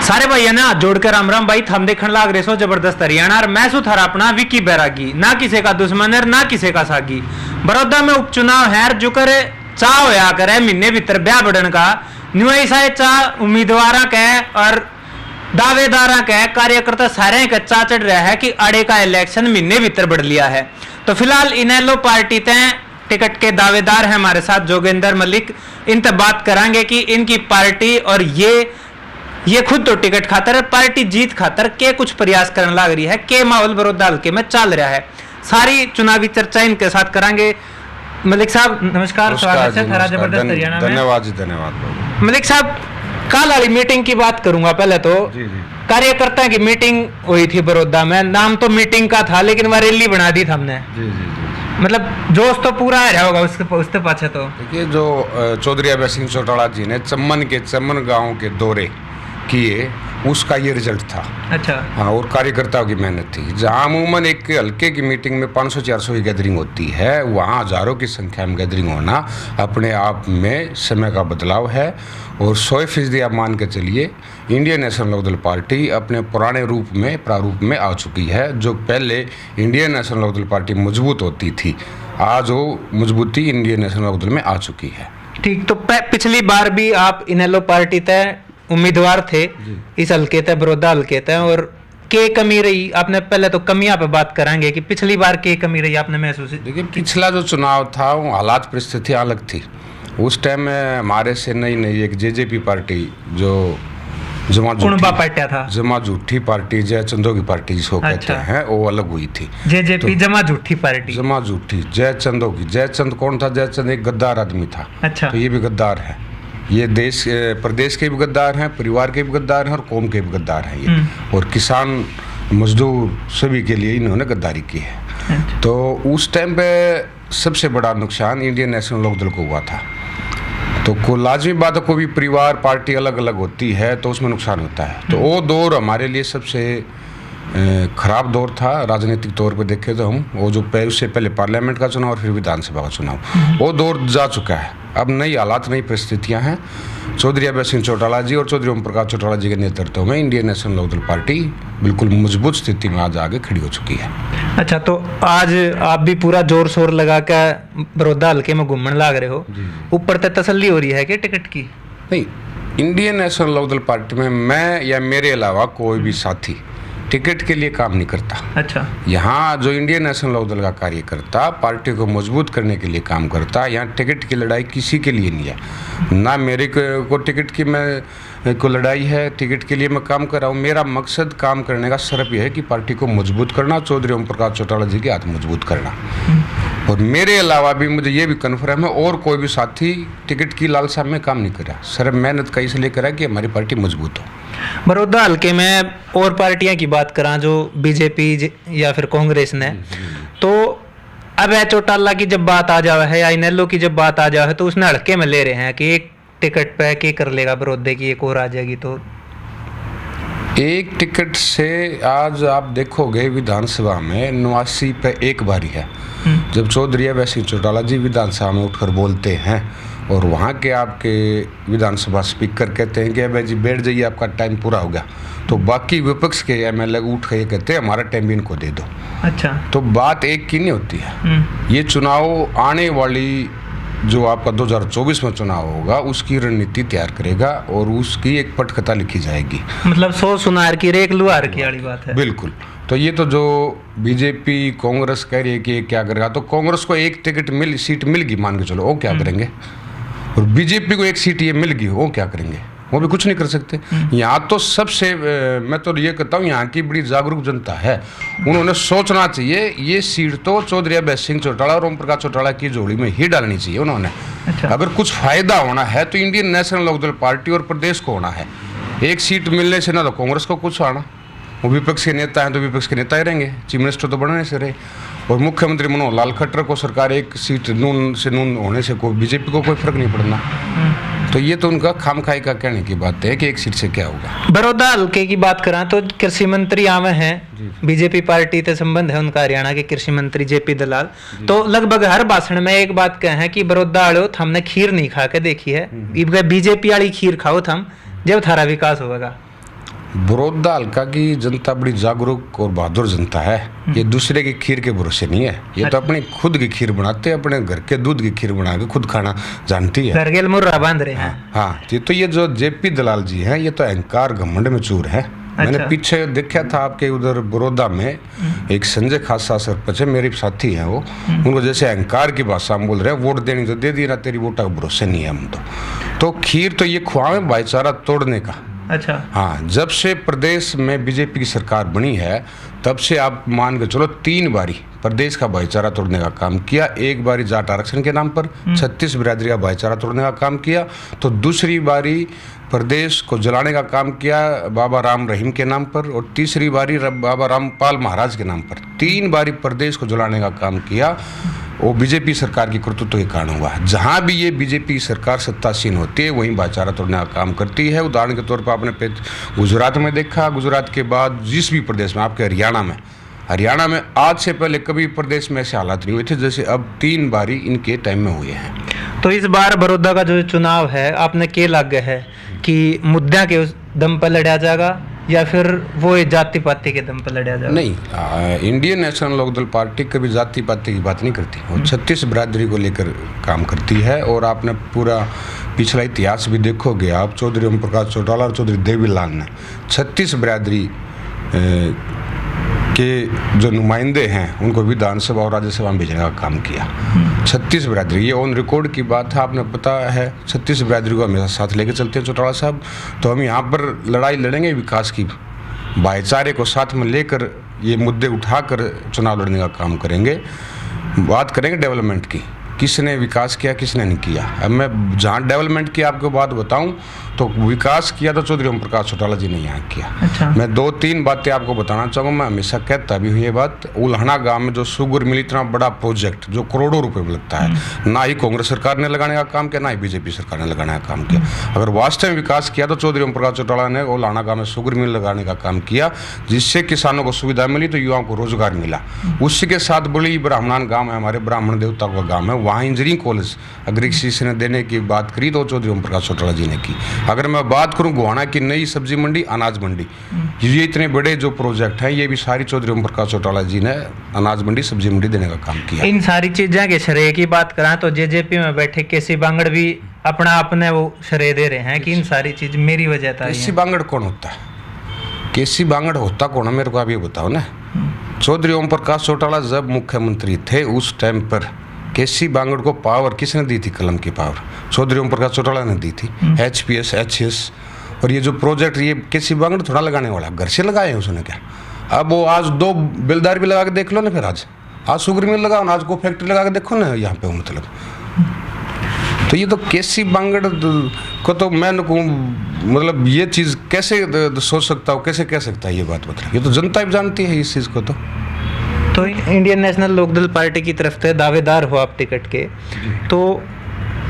सारे भैया ने हाथ जोड़कर राम राम भाई, थम देखने लाग रहे सो जबरदस्त हरियाणा और मैं सुथार अपना विकी बैरागी, ना किसी का दुश्मन है ना किसी का सागी। बड़ौदा में उपचुनाव है जो करे चाह होया करे महीने भीतर ब्याह बढ़न का न्यूई साहे चाह उम्मीदवार के और दावेदार के कार्यकर्ता सारे का चाह चढ़ रहा है कि अड़े का इलेक्शन महीने भीतर बढ़ लिया है। तो फिलहाल इनेलो पार्टी तय टिकट के दावेदार हैं हमारे साथ जोगेंद्र मलिक, इनसे बात करांगे कि इनकी पार्टी और ये खुद तो टिकट खातर पार्टी जीत खातर के कुछ प्रयास करने लग रही है, के माहौल बड़ौदा हल्के में चल रहा है। सारी चुनावी चर्चा इनके साथ करांगे। मलिक साहब नमस्कार, स्वागत है थारा जबरदस्त हरियाणा में। धन्यवाद जी, धन्यवाद। मलिक साहब, कल वाली मीटिंग की बात करूंगा पहले तो। कार्यकर्ता की मीटिंग हुई थी बड़ौदा में, नाम तो मीटिंग का था लेकिन वह रैली बना दी था हमने। मतलब जोश तो पूरा आ रहा होगा उसके पाछे। तो देखिए, जो चौधरी अभय सिंह चौटाला जी ने चम्मन गांव के दौरे किए, उसका ये रिजल्ट था। अच्छा। हाँ, और कार्यकर्ताओं की मेहनत थी। जहाँ अमूमन एक हल्के की मीटिंग में 500-400 की गैदरिंग होती है, वहाँ हजारों की संख्या में गैदरिंग होना अपने आप में समय का बदलाव है। और 100% आप मान के चलिए, इंडियन नेशनल लोकदल पार्टी अपने पुराने रूप में प्रारूप में आ चुकी है। जो पहले इंडियन नेशनल लोकदल पार्टी मजबूत होती थी, आज वो मजबूती इंडियन नेशनल लोकदल में आ चुकी है। ठीक। तो पिछली बार भी आप इनेलो पार्टी तय उम्मीदवार थे इस हल्के तय, बड़ौदा हल्के तय, और के कमी रही आपने? पहले तो कमियां पे बात करेंगे कि पिछली बार के कमी रही आपने महसूस? देखिए, पिछला जो चुनाव था वो हालात परिस्थितियां अलग थी। उस टाइम में हमारे से नई एक जेजेपी पार्टी जो जमा झूठी पार्टी, जय चंदो की पार्टी जिसको कहते हैं, वो अलग हुई थी। जेजेपी जमा झूठी पार्टी, जमा झूठी जय चंदो की। जय चंद कौन था? जय चंद एक गद्दार आदमी था। अच्छा। तो ये भी गद्दार है। ये देश प्रदेश के भी गद्दार हैं, परिवार के भी गद्दार हैं और कौम के भी गद्दार हैं ये। और किसान मजदूर सभी के लिए इन्होंने गद्दारी की है। अच्छा। तो उस टाइम पे सबसे बड़ा नुकसान इंडियन नेशनल लोकदल को हुआ था। तो को लाजमी बात है, कोई भी परिवार पार्टी अलग अलग होती है तो उसमें नुकसान होता है। तो वो दौर हमारे लिए सबसे खराब दौर था राजनीतिक तौर पे देखे तो हम। वो जो उससे पहले पार्लियामेंट का चुनाव और फिर विधानसभा का चुनाव, वो दौर जा चुका है। अब नई हालात, नई परिस्थितियां हैं। चौधरी अभय सिंह चौटाला जी और चौधरी ओम प्रकाश चौटाला जी के नेतृत्व में इंडियन नेशनल लोकदल पार्टी बिल्कुल मजबूत स्थिति में आज आगे खड़ी हो चुकी है। अच्छा, तो आज आप भी पूरा जोर शोर लगा कर बड़ौदा हल्के में घूमने लग रहे हो, ऊपर तक तसल्ली हो रही है कि टिकट की? नहीं, इंडियन नेशनल लोकदल पार्टी में मैं या मेरे अलावा कोई भी साथी टिकट के लिए काम नहीं करता। अच्छा। यहाँ जो इंडियन नेशनल लोकदल का कार्यकर्ता पार्टी को मजबूत करने के लिए काम करता है, यहाँ टिकट की लड़ाई किसी के लिए नहीं है। ना मेरे को टिकट की को लड़ाई है, टिकट के लिए मैं काम कर रहा हूँ। मेरा मकसद काम करने का सिर्फ यह है कि पार्टी को मजबूत करना, चौधरी ओम प्रकाश चौटाला जी के हाथ मजबूत करना। और मेरे अलावा भी मुझे ये भी कन्फर्म है, और कोई भी साथी टिकट की लालसा में काम नहीं करा। सिर्फ मेहनत का इसलिए करा कि हमारी पार्टी मजबूत हो। बड़ौदा हल्के में और पार्टियां की बात करा, जो बीजेपी या फिर कांग्रेस ने, तो अब चौटाला की जब बात आ जावे है या इनेलो की जब बात आ जावे है, तो उसने हल्के में ले रहे हैं कि एक टिकट पे के कर लेगा बड़ौदे की, एक और आ जाएगी। तो एक टिकट से आज आप देखोगे विधानसभा में 89 पे एक बारी है। जब चौधरी अभय सिंह चौटाला जी विधानसभा में उठकर बोलते हैं और वहाँ के आपके विधानसभा स्पीकर कहते हैं कि अभय जी बैठ जाइए, आपका टाइम पूरा हो गया, तो बाकी विपक्ष के एमएलए उठ के कहते हैं हमारा टाइम इनको दे दो। अच्छा। तो बात एक की नहीं होती है। ये चुनाव आने वाली जो आपका 2024 में चुनाव होगा, उसकी रणनीति तैयार करेगा और उसकी एक पटकथा लिखी जाएगी। मतलब 100 सुनार की एक लुहार की वाली बात है। बिल्कुल। तो ये तो जो बीजेपी कांग्रेस कह रही है कि क्या करेगा, तो कांग्रेस को एक सीट मिल गई मान के चलो, वो क्या करेंगे? और बीजेपी को एक सीट ये मिल गई, वो क्या करेंगे? वो भी कुछ नहीं कर सकते। यहाँ तो सबसे मैं तो ये कहता हूँ, यहाँ की बड़ी जागरूक जनता है, उन्होंने सोचना चाहिए ये सीट तो चौधरी अभय सिंह चौटाला और ओम प्रकाश चौटाला की जोड़ी में ही डालनी चाहिए उन्होंने। अच्छा। अगर कुछ फायदा होना है तो इंडियन नेशनल लोकदल पार्टी और प्रदेश को होना है। एक सीट मिलने से ना तो कांग्रेस को कुछ आना, वो विपक्ष के नेता हैं तो विपक्ष के नेता ही रहेंगे, चीफ मिनिस्टर तो बनने से रहे। और मुख्यमंत्री मनोहर लाल खट्टर को सरकार एक सीट नून होने से कोई बीजेपी को कोई फर्क नहीं पड़ना। तो ये तो उनका खामखाई का कहने की बात है कि एक सीट से क्या होगा। बड़ौदा हल्के की बात करा तो कृषि मंत्री आवे हैं, बीजेपी पार्टी से संबंध है उनका, हरियाणा के कृषि मंत्री जेपी दलाल। तो लगभग हर भाषण में एक बात कहे हैं कि बड़ौदा वालों हमने खीर नहीं खा के देखी है, बीजेपी वाली खीर खाओ थम, जब थारा विकास होगा। बड़ौदा हल्का की जनता बड़ी जागरूक और बहादुर जनता है। ये दूसरे की खीर के भरोसे नहीं है। ये तो अपनी खुद की खीर बनाते हैं, अपने घर के दूध की खीर बना के खुद खाना जानती है। घर के मुर्रा बांध रहे हैं। हाँ, ये जो जेपी दलाल जी हैं, ये तो अहंकार घमंड में चूर है। मैंने पीछे देखा था आपके उधर बड़ौदा में एक संजय खासा सरपंच है, मेरे साथी हैं वो, उनको जैसे अहंकार की भाषा में बोल रहे हैं, वोट देनी तो दे दी ना, तेरी वोटा का भरोसे नहीं है हम तो खीर तो ये खुआवे भाईचारा तोड़ने का। अच्छा। हाँ, जब से प्रदेश में बीजेपी की सरकार बनी है तब से आप मान के चलो 3 बारी प्रदेश का भाईचारा तोड़ने का काम किया। एक बारी जाट आरक्षण के नाम पर 36 बिरादरी का भाईचारा तोड़ने का काम किया, तो दूसरी बारी प्रदेश को जलाने का काम किया बाबा राम रहीम के नाम पर, और तीसरी बारी बाबा रामपाल महाराज के नाम पर। 3 बारी प्रदेश को जलाने का काम किया। वो बीजेपी सरकार की कर्तृत्व के कारण हुआ। जहाँ भी ये बीजेपी सरकार सत्तासीन होती है वहीं भाईचारा तोड़ने का काम करती है। उदाहरण के तौर पर आपने गुजरात में देखा, गुजरात के बाद जिस भी प्रदेश में, आपके हरियाणा में आज से पहले कभी प्रदेश में ऐसे हालात नहीं हुए थे जैसे अब 3 बारी इनके टाइम में हुए हैं। तो इस बार बड़ौदा का जो चुनाव है, आपने क्या लगे है कि मुद्दा के उस दम पर लड़ा जाएगा या फिर वो जाति पाति के दम पर लड़ा जाएगा? नहीं, इंडियन नेशनल लोकदल पार्टी कभी जाति पाति की बात नहीं करती। वो 36 बिरादरी को लेकर काम करती है। और आपने पूरा पिछला इतिहास भी देखोगे आप, चौधरी ओम प्रकाश चौटाला और चौधरी देवीलाल ने 36 बिरादरी के जो नुमाइंदे हैं उनको विधानसभा और राज्यसभा में भेजने का काम किया। 36 बिरादरी, ये ऑन रिकॉर्ड की बात है, आपने पता है। 36 बिरादरी को हमेशा साथ लेके चलते हैं चौटाला साहब। तो हम यहाँ पर लड़ाई लड़ेंगे विकास की, भाईचारे को साथ में लेकर ये मुद्दे उठाकर चुनाव लड़ने का काम करेंगे। बात करेंगे डेवलपमेंट की, किसने विकास किया किसने नहीं किया। अब मैं जहाँ डेवलपमेंट की आपको बात बताऊं तो विकास किया तो चौधरी ओम प्रकाश चौटाला जी ने यहाँ किया। अच्छा। मैं 2-3 बातें आपको बताना चाहूँगा। मैं हमेशा कहता भी हूँ ये बात, उल्हाना गांव में जो शुगर मिल, इतना बड़ा प्रोजेक्ट जो करोड़ों रुपए में लगता है, ना ही कांग्रेस सरकार ने लगाने का काम किया, ना ही बीजेपी सरकार ने लगाने का काम किया। अगर वास्तव में विकास किया तो चौधरी ओम प्रकाश चौटाला ने उल्हाना गांव में शुगर मिल लगाने का काम किया, जिससे किसानों को सुविधा मिली तो युवाओं को रोजगार मिला। उसी के साथ बड़ी ब्राह्मणान गाँव है, हमारे ब्राह्मण देवता का गाँव है, वहाँ इंजीनियरिंग कॉलेज अगर किसी ने देने की बात करी तो चौधरी ओम प्रकाश चौटाला जी ने की। अगर मैं बात करूं गोहाना की नई सब्जी मंडी, अनाज मंडी, ये इतने बड़े जो प्रोजेक्ट हैं ये भी सारी चौधरी ओम प्रकाश चौटाला जी ने अनाज मंडी सब्जी मंडी देने का काम किया। इन सारी चीजें के श्रेय की बात करें तो जेजेपी में बैठे केसी बांगड़ भी अपने वो श्रेय दे रहे हैं कि इन सारी चीज मेरी वजह था। केसी बांगड़ कौन होता है? केसी बांगड़ होता कौन है मेरे को आप ये बताओ ना। चौधरी ओम प्रकाश चौटाला जब मुख्यमंत्री थे उस टाइम पर केसी बांगड़ को पावर किसने दी थी? कलम की पावर चौधरी ओम प्रकाश चौटाला ने दी थी। HPS, HS और ये जो प्रोजेक्ट ये केसी बांगड़ थोड़ा लगाने वाला, घर से लगाए हैं उसने क्या। अब वो आज 2 बिलदार भी लगा के देख लो ना, फिर आज शुगर मिल लगाओ ना, आज को फैक्ट्री लगा के देखो ना यहाँ पे, मतलब तो ये तो केसी बांगड़ को तो मैं मतलब ये चीज़ कैसे सोच सकता हूँ, कैसे कह सकता है ये बात, मतलब ये तो जनता भी जानती है इस चीज़ को। तो इंडियन नेशनल लोकदल पार्टी की तरफ से दावेदार हो आप टिकट के, तो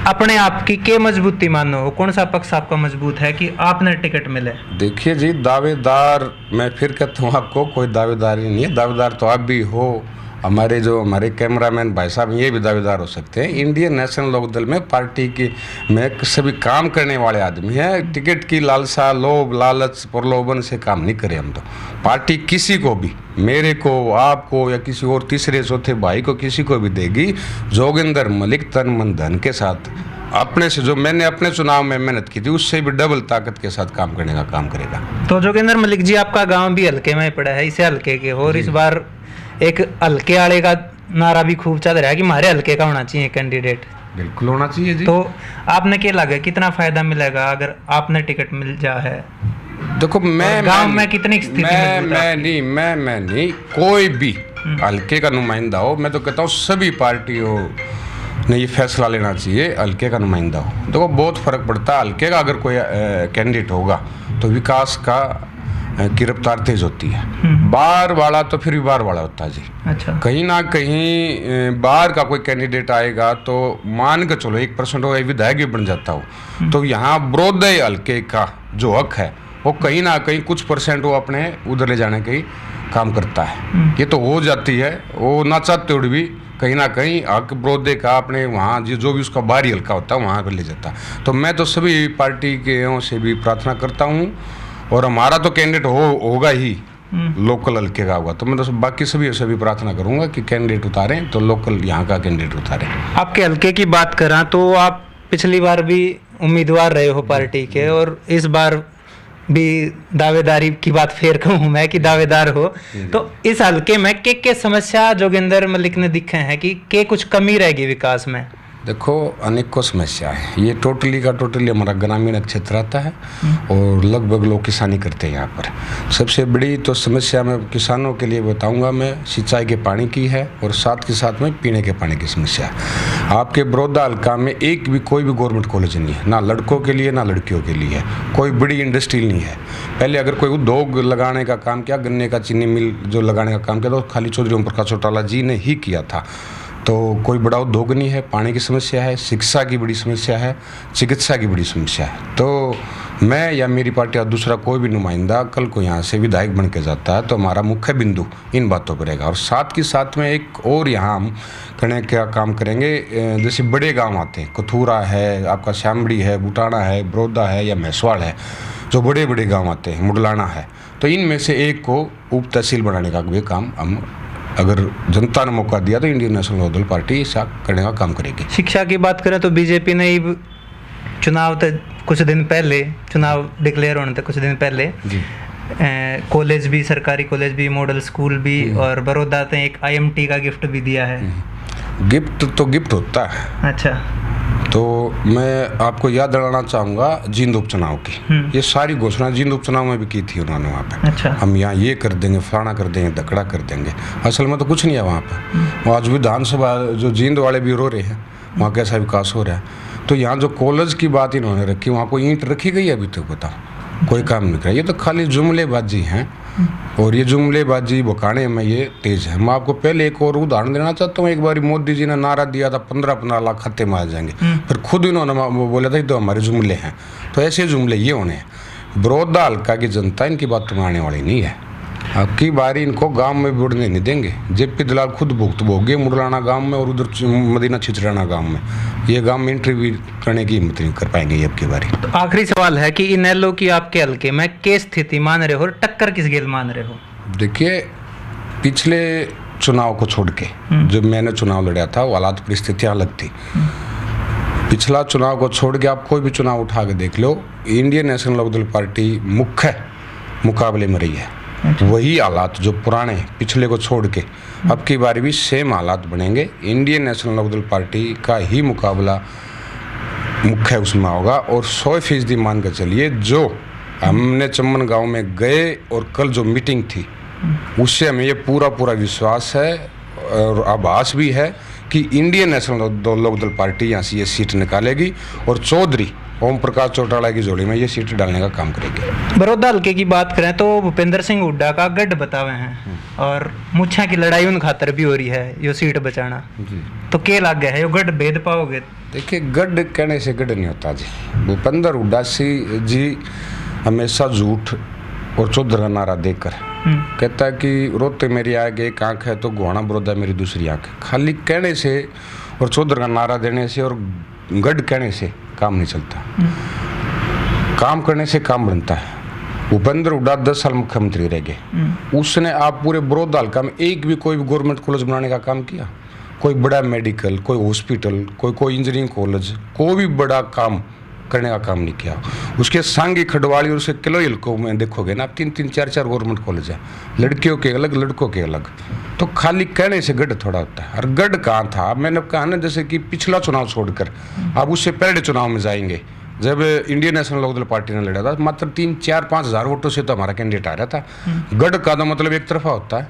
अपने आप की क्या मजबूती मानो, कौन सा पक्ष आपका मजबूत है कि आपने टिकट मिले? देखिए जी, दावेदार मैं फिर कहता हूँ आपको, कोई दावेदार ही नहीं है। दावेदार तो आप भी हो, हमारे कैमरामैन भाई साहब ये भी दावेदार हो सकते हैं। इंडियन नेशनल लोकदल में पार्टी की में सभी काम करने वाले आदमी हैं। टिकट की लालसा, लोभ, लालच, प्रलोभन से काम नहीं करें हम तो। पार्टी किसी को भी, मेरे को, आपको या किसी और तीसरे चौथे भाई को, किसी को भी देगी, जोगिंदर मलिक तन मन धन के साथ अपने से, जो मैंने अपने चुनाव में मेहनत की थी उससे भी डबल ताकत के साथ काम करने का काम करेगा। तो जोगिंदर मलिक जी, आपका गाँव भी हल्के में पड़ा है, इसे हल्के के, और इस बार एक हल्के वाले का नारा भी खूब चल रहा है कि हमारे हल्के का होना चाहिए कैंडिडेट। बिल्कुल होना चाहिए जी। तो आपने क्या लगा, कितना फायदा मिलेगा अगर आपने टिकट मिल जा है? देखो मैं गांव में कितनी स्थिति मैं नहीं कोई भी हल्के का नुमाइंदा हो, मैं तो कहता हूँ सभी पार्टियों ने ये फैसला लेना चाहिए हल्के का नुमाइंदा हो। देखो बहुत फर्क पड़ता है, हल्के का अगर कोई कैंडिडेट होगा तो विकास का की रफ्तार तेज होती है। बाहर वाला तो फिर भी बाहर वाला होता है जी। अच्छा। कहीं ना कहीं बाहर का कोई कैंडिडेट आएगा तो मान के चलो 1% हो, विधायक भी बन जाता हो, तो यहाँ बड़ौदा हल्के का जो हक है वो कहीं ना कहीं कुछ % वो अपने उधर ले जाने के काम करता है। ये तो हो जाती है, वो ना चाहते हुए भी कहीं ना कहीं हक बड़ौदे का अपने वहाँ जो भी उसका बाहरी हल्का होता है वहाँ पर ले जाता है। तो मैं तो सभी पार्टी के से भी प्रार्थना करता हूँ और हमारा तो कैंडिडेट होगा ही, लोकल हल्के का होगा। तो मैं तो बाकी सभी प्रार्थना करूंगा कि कैंडिडेट उतारें तो लोकल यहाँ का कैंडिडेट उतारें। आपके हल्के की बात करा तो आप पिछली बार भी उम्मीदवार रहे हो पार्टी के, और इस बार भी दावेदारी की बात फेर कहूँ मैं कि दावेदार हो। तो इस हल्के में के समस्या जोगिंदर मलिक ने दिखे हैं कि के कुछ कमी रहेगी विकास में? देखो, अनेकों समस्या है। ये टोटली हमारा ग्रामीण क्षेत्र आता है और लगभग लोग किसानी करते हैं यहाँ पर। सबसे बड़ी तो समस्या मैं किसानों के लिए बताऊंगा, मैं सिंचाई के पानी की है और साथ के साथ में पीने के पानी की समस्या है। आपके बड़ौदा हल्का में कोई भी गवर्नमेंट कॉलेज नहीं है, ना लड़कों के लिए ना लड़कियों के लिए, कोई बड़ी इंडस्ट्री नहीं है। पहले अगर कोई उद्योग लगाने का काम किया, गन्ने का चीनी मिल जो लगाने का काम किया, तो खाली चौधरी ओम प्रकाश चौटाला जी ने ही किया था। तो कोई बड़ा उद्योग नहीं है। पानी की समस्या है, शिक्षा की बड़ी समस्या है, चिकित्सा की बड़ी समस्या है। तो मैं या मेरी पार्टी या दूसरा कोई भी नुमाइंदा कल को यहाँ से विधायक बन के जाता है तो हमारा मुख्य बिंदु इन बातों पर रहेगा। और साथ के साथ में एक और यहाँ हम करने का काम करेंगे। जैसे बड़े गांव आते हैं, कथूरा है, आपका श्यामड़ी है, बुटाना है, बड़ौदा है या मैसवाड़ है, जो बड़े बड़े गाँव आते हैं, मुडलाना है, तो इनमें से एक को उप तहसील बनाने का भी काम हम, अगर जनता ने मौका दिया तो इंडियन नेशनल लोकदल पार्टी ऐसा करने का काम करेगी। शिक्षा की बात करें तो बीजेपी ने चुनाव कुछ दिन पहले, चुनाव डिक्लेयर होने तक कुछ दिन पहले कॉलेज भी, सरकारी कॉलेज भी, मॉडल स्कूल भी और बड़ौदा ने एक IMT का गिफ्ट भी दिया है। गिफ्ट तो गिफ्ट होता है। अच्छा। तो मैं आपको याद दिलाना चाहूँगा जींद उपचुनाव की। ये सारी घोषणा जींद उपचुनाव में भी की थी उन्होंने वहाँ पे। अच्छा। हम यहाँ ये कर देंगे, फलाना कर देंगे, दकड़ा कर देंगे। असल में तो कुछ नहीं है वहाँ पे। आज विधानसभा जो जींद वाले भी रो रहे हैं, वहाँ कैसा विकास हो रहा है। तो यहाँ जो कॉलेज की बात इन्होंने रखी, वहाँ कोई ईंट रखी गई है अभी तक? बताओ, कोई काम नहीं करा। ये तो खाली जुमलेबाजी हैं और ये जुमलेबाजी भुकाने में ये तेज है। मैं आपको पहले एक और उदाहरण देना चाहता हूँ। एक बार मोदी जी ने नारा दिया था 15-15 लाख खाते में आ जाएंगे, फिर खुद इन्होंने बोला था तो हमारे जुमले हैं। तो ऐसे जुमले ये होने हैं। बड़ौदा हल्का की जनता इनकी बात मानने वाली नहीं है। आपकी बारी इनको गांव में भी उड़ने नहीं देंगे। जेपी दलाल खुद भुगत भोगे मुडलाना गांव में और उधर मदीना छिचराना गांव में। ये गांव में इंटरव्यू करने की हिम्मत नहीं कर पाएंगे ये आपकी बारी। तो आखिरी सवाल है कि इनेलो की आपके हल्के में क्या स्थिति मान रहे हो और टक्कर किस गेल मान रहे हो? देखिए, पिछले चुनाव को छोड़ के जब मैंने चुनाव लड़ा था वो हालात परिस्थितियाँ अलग थी। पिछला चुनाव को छोड़ के आप कोई भी चुनाव उठा के देख लो, इंडियन नेशनल लोकदल पार्टी मुख्य मुकाबले में रही है। वही हालात जो पुराने पिछले को छोड़ के अब की बार भी सेम हालात बनेंगे। इंडियन नेशनल लोकदल पार्टी का ही मुकाबला मुख्य उसमें होगा। और 100% मान कर चलिए, जो हमने चम्मन गांव में गए और कल जो मीटिंग थी उससे हमें ये पूरा विश्वास है और आभास भी है कि इंडियन नेशनल लोकदल पार्टी यहाँ से ये सीट निकालेगी और चौधरी ओम प्रकाश चौटाला की जोड़ी में ये सीट डालने का काम करेगी। बड़ौदा हल्के की बात करें तो भूपेंद्र सिंह हुड्डा का गढ़ बतावे हैं और मुच्छा की लड़ाई उन खातर भी हो रही है यो सीट बचाना जी। तो क्या लग गया है यो गढ़ भेद पाओगे? देखिए, गढ़ कहने से गढ़ नहीं होता जी। भूपेंद्र हुड्डा जी हमेशा झूठ और चौधर का नारा देकर कहता है कि रोते मेरी आग एक आँख है तो गुहाना बड़ौदा मेरी दूसरी आँख है। खाली कहने से और चौधर का नारा देने से और गढ़ कहने से काम नहीं चलता। काम करने से काम बनता है। भूपेंद्र हुड्डा 10 साल मुख्यमंत्री रह गए, उसने आप पूरे बड़ौदा हल्का में एक भी कोई भी गवर्नमेंट कॉलेज बनाने का काम किया? कोई बड़ा मेडिकल, कोई हॉस्पिटल, कोई इंजीनियरिंग कॉलेज, कोई भी बड़ा काम करने का काम नहीं किया। उसके सांगी खडवाली और उसके किलो हल्कों में देखोगे ना आप 3-3, 4-4 गवर्नमेंट कॉलेज है, लड़कियों के अलग, लड़कों के अलग। तो खाली कहने से गढ़ थोड़ा होता है। और गढ़ कहाँ था? मैंने कहा ना, जैसे कि पिछला चुनाव छोड़कर आप उससे पहले चुनाव में जाएंगे, जब इंडियन नेशनल लोकदल पार्टी ने लड़ा था मात्र 3-4-5 हज़ार वोटों से तो हमारा कैंडिडेट आ रहा था। गढ़ का तो मतलब एक तरफा होता है।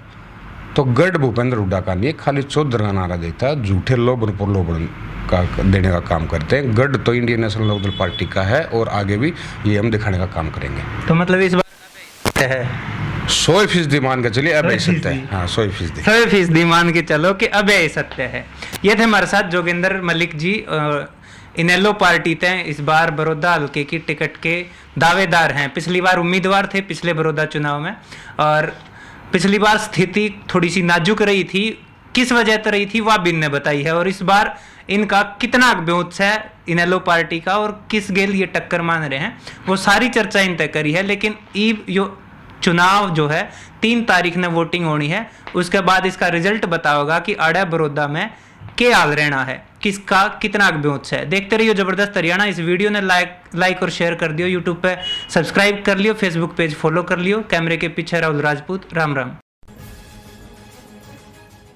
तो गढ़ भूपेंद्र हुड्डा का नहीं, खाली चौधर का नारा देता है, झूठे लोभन का देने का काम करते हैं। गढ़ तो इंडियन नेशनल लोकदल पार्टी का है और आगे भी ये हम दिखाने का काम करेंगे। तो मतलब इस बार है 100% मान के चलिए, अब सत्य है। हाँ, 100% मान के चलो कि अब यही सत्य है। ये थे हमारे साथ जोगिंदर मलिक जी, इनेलो पार्टी थे इस बार बड़ौदा हल्के की टिकट के दावेदार हैं। पिछली बार उम्मीदवार थे पिछले बड़ौदा चुनाव में, और पिछली बार स्थिति थोड़ी सी नाजुक रही थी। किस वजह से रही थी वह बिन ने बताई है, और इस बार इनका कितना अगब्योच है इनेलो पार्टी का और किस गेल ये टक्कर मान रहे हैं, वो सारी चर्चा इन तय करी है। लेकिन यो चुनाव जो है 3 तारीख ने वोटिंग होनी है, उसके बाद इसका रिजल्ट बताओगा कि अड़े बड़ौदा में के हाल रहना है, किसका कितना अगब्योच है। देखते रहिए जबरदस्त हरियाणा। इस वीडियो ने लाइक और शेयर कर दियो, यूट्यूब पे सब्सक्राइब कर लियो, फेसबुक पेज फॉलो कर लियो। कैमरे के पीछे राहुल राजपूत। राम राम।